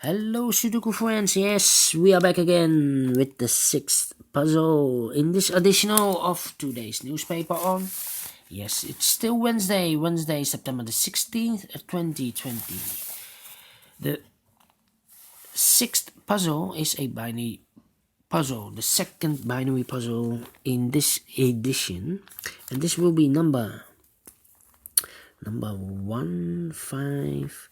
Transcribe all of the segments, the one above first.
Hello Sudoku friends, yes, we are back again with the 6th puzzle in this editional of today's newspaper on. Yes, it's still Wednesday, September the 16th, 2020. The 6th puzzle is a binary puzzle, the second binary puzzle in this edition, and this will be number 1545.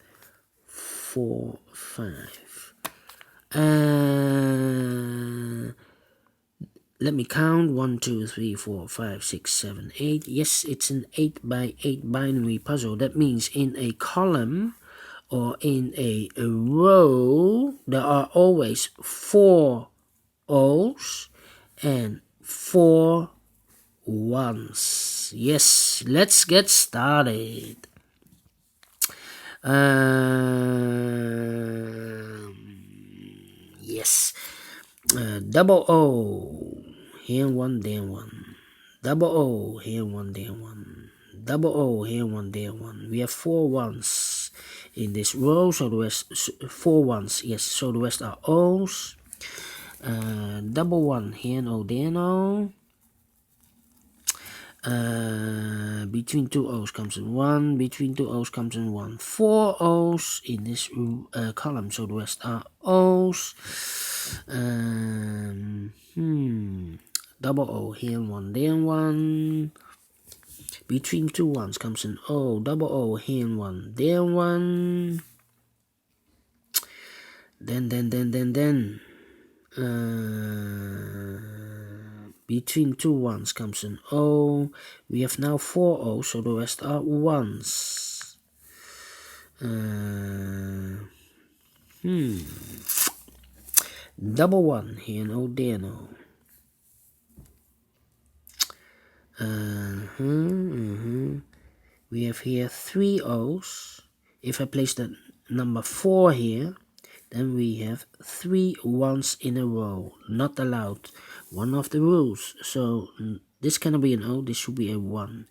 Let me count 1, 2, 3, 4, 5, 6, 7, 8. Yes, it's an 8 by 8 binary puzzle. That means in a column or in a row there are always 4 O's and 4 1's. Yes, let's get started. Yes, double O, here one, there one. Double O, here one, there one. Double O, here one, there one. We have 4 1's in this row, so the rest 4 1's. Yes, so the rest are O's. Double 1, here no, there no. Between 2 O's comes in 1, between 2 O's comes in 1. 4 O's in this column, so the rest are O's. Double O, here 1, there 1. Between 2 1's comes an O, double O, here 1, there 1. Then. Between 2 1's comes an O. We have now 4 O's, so the rest are 1's. Double 1, here no, there no. We have here 3 O's. If I place the number 4 here, then we have 3 1's in a row. Not allowed. One of the rules. So this cannot be an O, this should be a 1.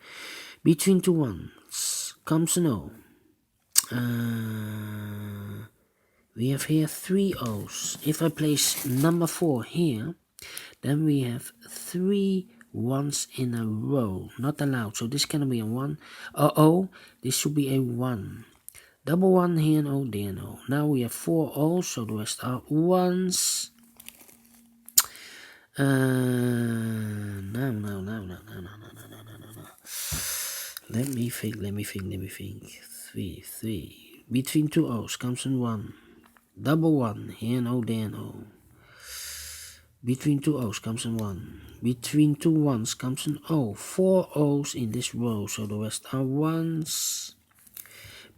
Between 2 1's comes an O. We have here 3 O's. If I place number 4 here, then we have 3 1's in a row. Not allowed. So this cannot be a 1. O, this should be a 1. Double 1 here, no, there, no. Now we have 4 O's, so the rest are 1's. No. Let me think. 3. Between 2 O's comes in 1. Double 1, here, no, there, no. Between 2 O's comes in 1. Between 2 1's comes an O. 4 O's in this row, so the rest are 1's.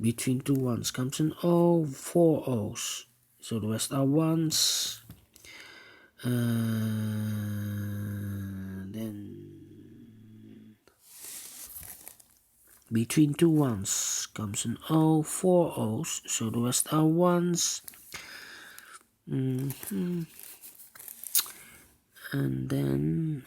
Between 2 1's comes an O, 4 O's, so the rest are 1's. Then between 2 1's comes an O, 4 O's, so the rest are 1's. And then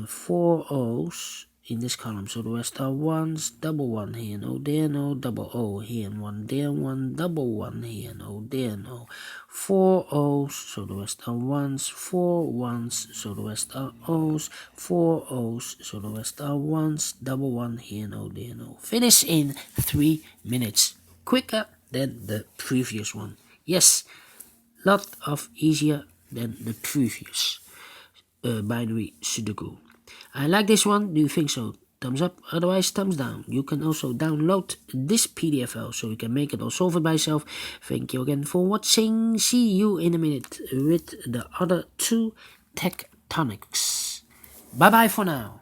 4 O's in this column, so the rest are 1's. Double 1 here, no, there, no. Double O here, 1, there, 1. Double 1 here, no, there, no. 4 O's, so the rest are 1's. 4 1's, so the rest are O's. 4 O's, so the rest are 1's. Double 1 here, no, there, no. Finish in 3 minutes. Quicker than the previous one. Yes, lot of easier than the previous binary Sudoku. I like this one. Do you think so? Thumbs up, otherwise thumbs down. You can also download this PDF file so you can make it or solve it by yourself. Thank you again for watching. See you in a minute with the other 2 tectonics. Bye bye for now.